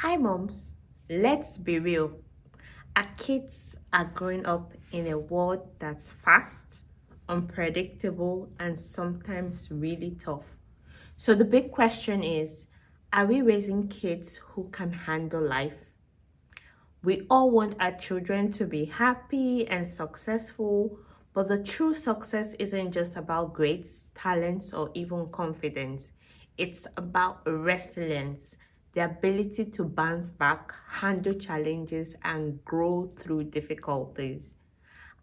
Hi, moms. Let's be real. Our kids are growing up in a world that's fast, unpredictable, and sometimes really tough. So, the big question is, are we raising kids who can handle life? We all want our children to be happy and successful, but the true success isn't just about grades, talents, or even confidence. It's about resilience, the ability to bounce back, handle challenges, and grow through difficulties.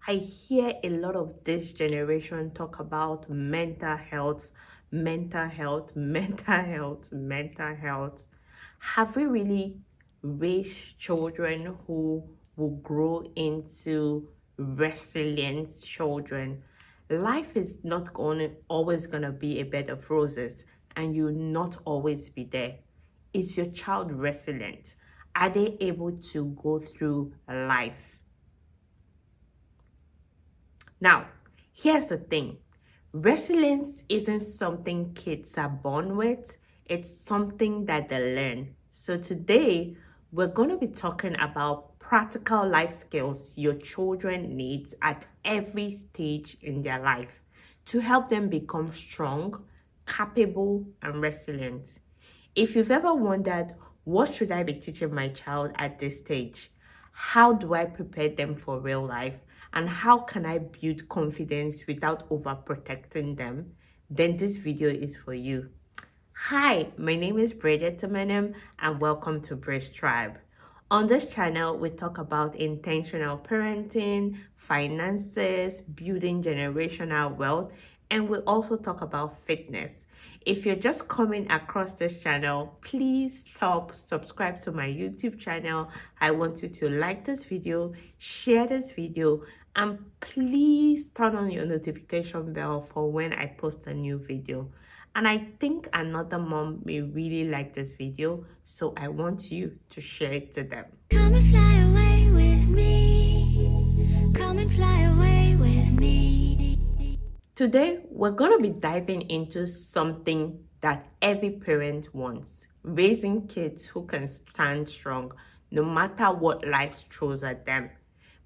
I hear a lot of this generation talk about mental health, mental health, mental health, mental health. Have we really raised children who will grow into resilient children? Life is not going always gonna be a bed of roses, and you'll not always be there. Is your child resilient? Are they able to go through life? Now, here's the thing, resilience isn't something kids are born with, it's something that they learn. So, today we're going to be talking about practical life skills your children need at every stage in their life to help them become strong, capable, and resilient. If you've ever wondered, what should I be teaching my child at this stage? How do I prepare them for real life? And how can I build confidence without overprotecting them? Then this video is for you. Hi, my name is Bridget Temenem and welcome to Bridge Tribe. On this channel, we talk about intentional parenting, finances, building generational wealth, and we also talk about fitness. If you're just coming across this channel, please subscribe to my YouTube channel. I want you to like this video, share this video, and please turn on your notification bell for when I post a new video. And I think another mom may really like this video, so I want you to share it to them. Come and fly away with me. Come and fly away with me. Today, we're going to be diving into something that every parent wants, raising kids who can stand strong no matter what life throws at them.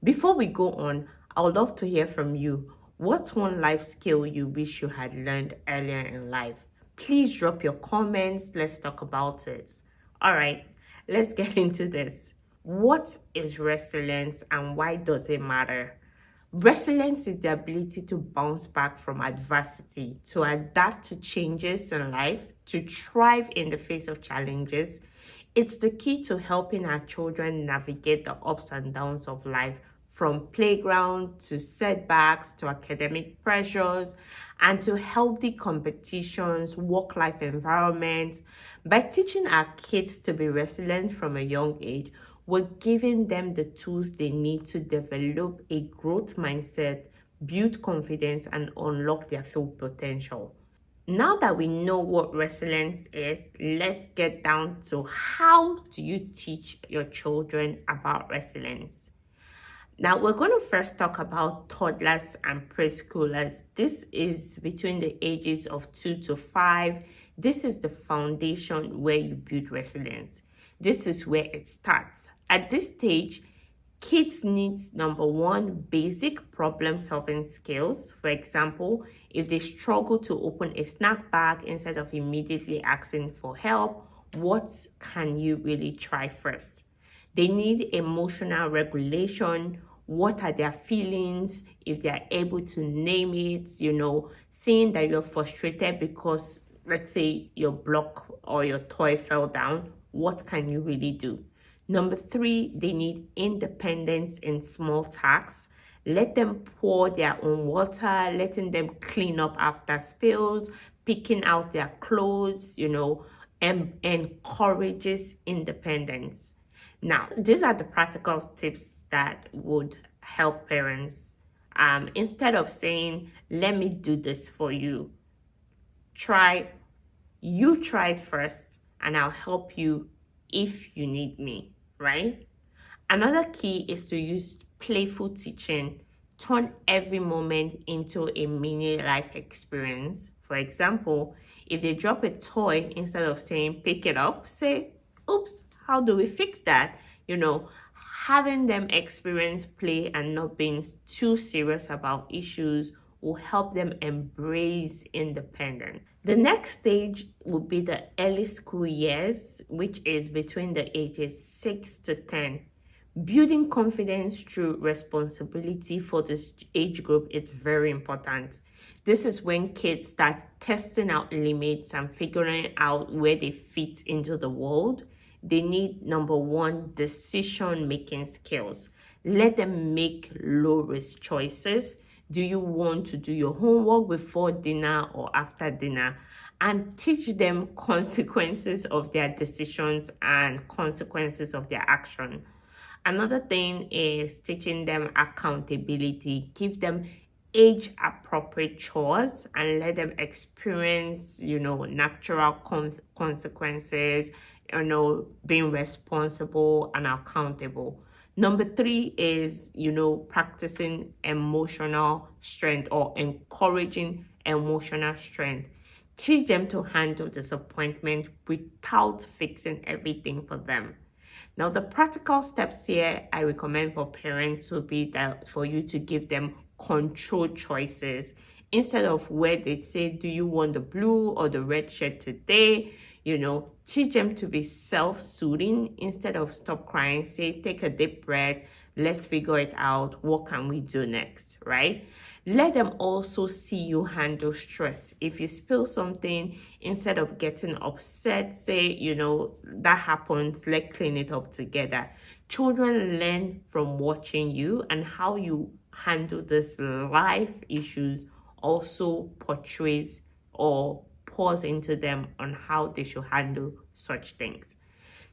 Before we go on, I would love to hear from you. What's one life skill you wish you had learned earlier in life? Please drop your comments. Let's talk about it. All right, let's get into this. What is resilience and why does it matter? Resilience is the ability to bounce back from adversity, to adapt to changes in life, to thrive in the face of challenges. It's the key to helping our children navigate the ups and downs of life, from playground to setbacks to academic pressures and to healthy competitions, work-life environments. By teaching our kids to be resilient from a young age, we're giving them the tools they need to develop a growth mindset, build confidence, and unlock their full potential. Now that we know what resilience is, let's get down to how do you teach your children about resilience. Now, we're going to first talk about toddlers and preschoolers. This is between the ages of 2 to 5. This is the foundation where you build resilience. This is where it starts. At this stage, kids need number one, basic problem solving skills. For example, if they struggle to open a snack bag instead of immediately asking for help, what can you really try first? They need emotional regulation. What are their feelings? If they are able to name it, saying that you're frustrated because, let's say, your block or your toy fell down, what can you really do? Number three, they need independence in small tasks. Let them pour their own water, letting them clean up after spills, picking out their clothes, and encourages independence. Now, these are the practical tips that would help parents. Instead of saying, let me do this for you, try it first and I'll help you if you need me, right? Another key is to use playful teaching. Turn every moment into a mini life experience. For example, if they drop a toy, instead of saying pick it up, say, oops, How do we fix that? You know, having them experience play and not being too serious about issues will help them embrace independence. The next stage would be the early school years, which is between the ages 6 to 10. Building confidence through responsibility for this age group is very important. This is when kids start testing out limits and figuring out where they fit into the world. They need number one, decision making skills. Let them make low risk choices. Do you want to do your homework before dinner or after dinner? And teach them consequences of their decisions and consequences of their action. Another thing is teaching them accountability. Give them age appropriate chores and let them experience, natural consequences, being responsible and accountable. Number three is, practicing emotional strength or encouraging emotional strength. Teach them to handle disappointment without fixing everything for them. Now, the practical steps here I recommend for parents would be that for you to give them controlled choices instead of where they say, do you want the blue or the red shirt today? Teach them to be self-soothing instead of stop crying. Say, take a deep breath. Let's figure it out. What can we do next, right? Let them also see you handle stress. If you spill something, instead of getting upset, say, that happened, let's clean it up together. Children learn from watching you, and how you handle these life issues also portrays or pours into them on how they should handle such things.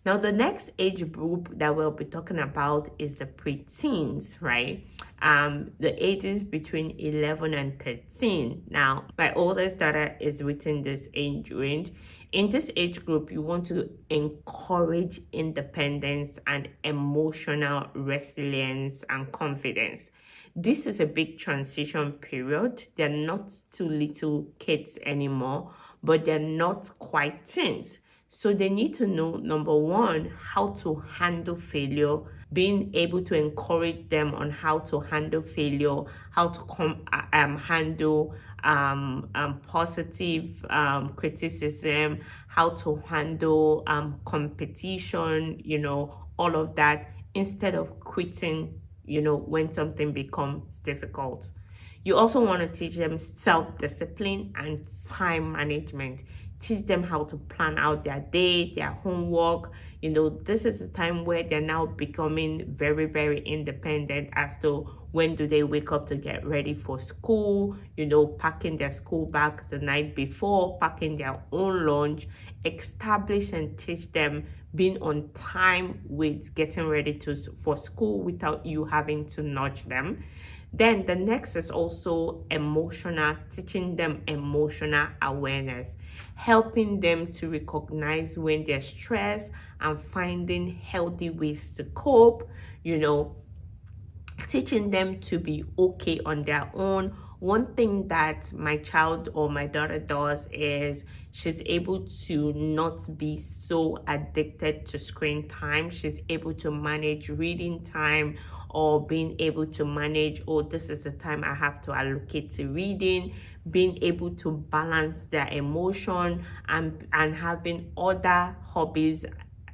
Now, the next age group that we'll be talking about is the preteens, right? The ages between 11 and 13. Now, my oldest daughter is within this age range. In this age group, you want to encourage independence and emotional resilience and confidence. This is a big transition period. They're not too little kids anymore, but they're not quite teens. So they need to know, number one, how to handle failure, being able to encourage them on how to handle failure, how to handle positive criticism, how to handle competition, all of that, instead of quitting, when something becomes difficult. You also want to teach them self-discipline and time management. Teach them how to plan out their day, their homework. This is a time where they're now becoming very, very independent as to when do they wake up to get ready for school, packing their school bags the night before, packing their own lunch. Establish and teach them being on time with getting ready for school without you having to nudge them. Then the next is also emotional, teaching them emotional awareness, helping them to recognize when they're stressed and finding healthy ways to cope, teaching them to be okay on their own. One thing that my child or my daughter does is she's able to not be so addicted to screen time. She's able to manage reading time or being able to manage, oh, this is the time I have to allocate to reading, being able to balance their emotion and having other hobbies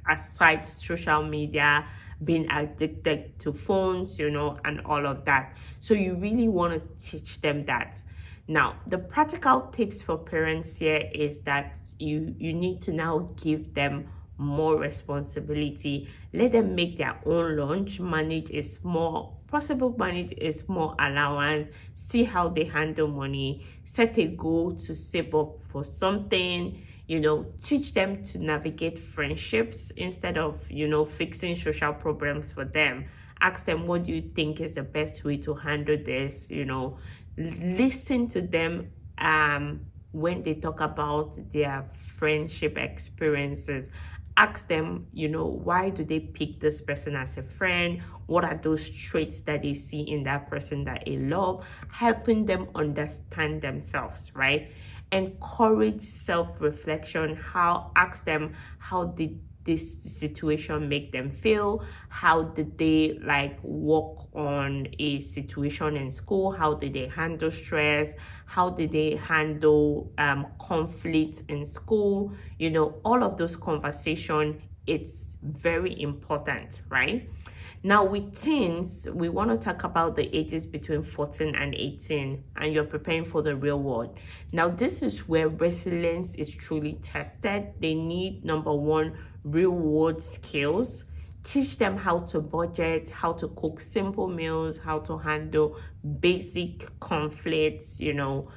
aside social media, being addicted to phones, and all of that. So you really want to teach them that. Now, the practical tips for parents here is that you need to now give them more responsibility. Let them make their own lunch, manage a small allowance, see how they handle money, set a goal to save up for something. Teach them to navigate friendships instead of, fixing social problems for them. Ask them, what do you think is the best way to handle this? Listen to them when they talk about their friendship experiences. Ask them, why do they pick this person as a friend? What are those traits that they see in that person that they love? Helping them understand themselves, right? Encourage self-reflection. Ask them, how did this situation make them feel? How did they like work on a situation in school? How did they handle stress? How did they handle conflict in school? You know, all of those conversation, it's very important, right? Now, with teens, we want to talk about the ages between 14 and 18, and you're preparing for the real world. Now, this is where resilience is truly tested. They need, number one, real world skills. Teach them how to budget, how to cook simple meals, how to handle basic conflicts, you know.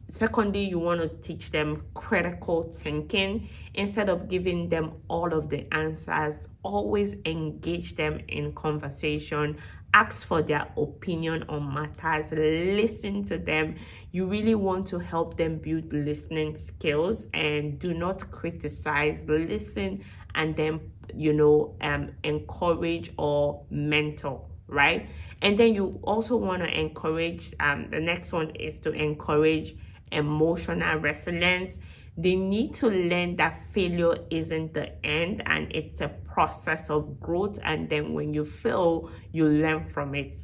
Secondly, you want to teach them critical thinking. Instead of giving them all of the answers, always engage them in conversation. Ask for their opinion on matters. Listen to them. You really want to help them build listening skills, and do not criticize. Listen, and then, you know, encourage or mentor, right? And then you also want to encourage, the next one is to encourage emotional resilience. They need to learn that failure isn't the end, and it's a process of growth. And then when you fail, you learn from it.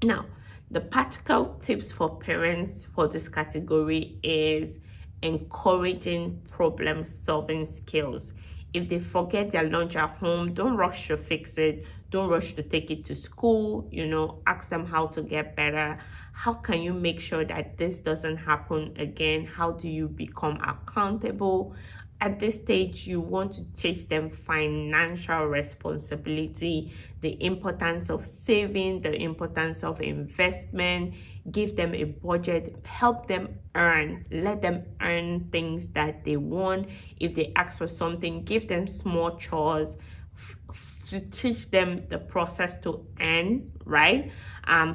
Now, the practical tips for parents for this category is encouraging problem solving skills. If they forget their lunch at home, don't rush to fix it. Don't rush to take it to school. You know, ask them how to get better. How can you make sure that this doesn't happen again? How do you become accountable? At this stage, you want to teach them financial responsibility, the importance of saving, the importance of investment. Give them a budget, help them earn, let them earn things that they want. If they ask for something, give them small chores to teach them the process to earn, right?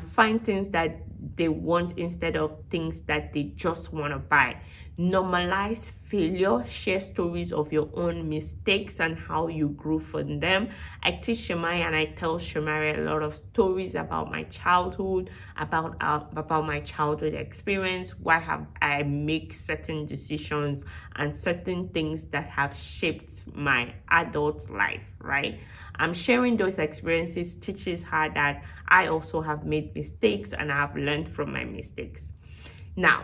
Find things that they want instead of things that they just want to buy. Normalize failure. Share stories of your own mistakes and how you grew from them. I teach Shemai and I tell Shemai a lot of stories about my childhood, about my childhood experience, why have I make certain decisions and certain things that have shaped my adult life, right? I'm sharing those experiences teaches her that I also have made mistakes and I have learned from my mistakes. Now,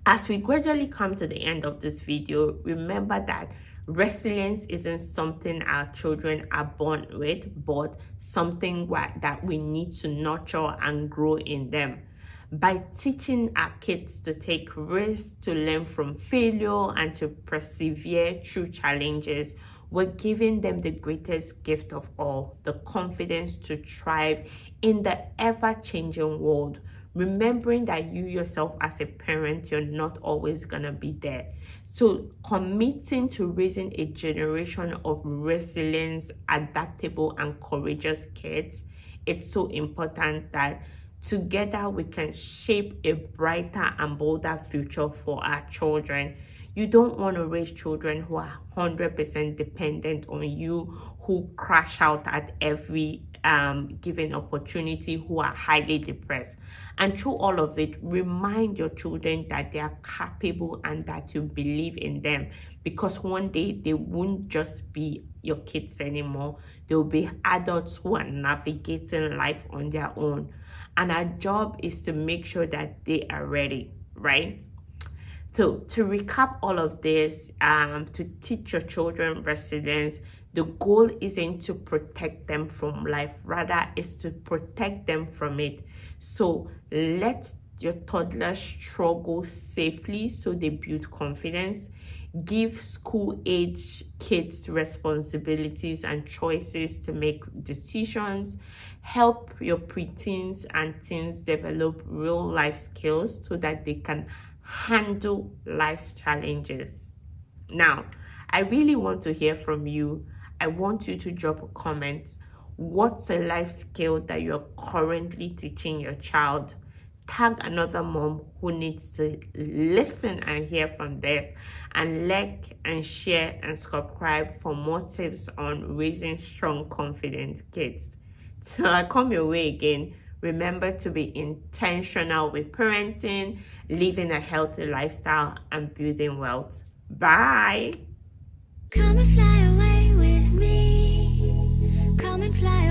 as we gradually come to the end of this video, remember that resilience isn't something our children are born with, but something that we need to nurture and grow in them. By teaching our kids to take risks, to learn from failure, and to persevere through challenges, we're giving them the greatest gift of all, the confidence to thrive in the ever-changing world. Remembering that you yourself as a parent, you're not always gonna be there. So committing to raising a generation of resilient, adaptable, and courageous kids, it's so important that together we can shape a brighter and bolder future for our children. You don't want to raise children who are 100% dependent on you, who crash out at every given opportunity, who are highly depressed. And through all of it, remind your children that they are capable and that you believe in them, because one day they won't just be your kids anymore. They'll be adults who are navigating life on their own. And our job is to make sure that they are ready, right? So to recap all of this, to teach your children resilience, the goal isn't to protect them from life, rather it's to protect them from it. So let your toddlers struggle safely so they build confidence. Give school-age kids responsibilities and choices to make decisions. Help your preteens and teens develop real-life skills so that they can handle life's challenges. Now, I really want to hear from you. I want you to drop a comment. What's a life skill that you're currently teaching your child? Tag another mom who needs to listen and hear from this, and like and share and subscribe for more tips on raising strong, confident kids. Till I come your way again, remember to be intentional with parenting, living a healthy lifestyle, and building wealth. Bye. Come and fly away with me. Come and fly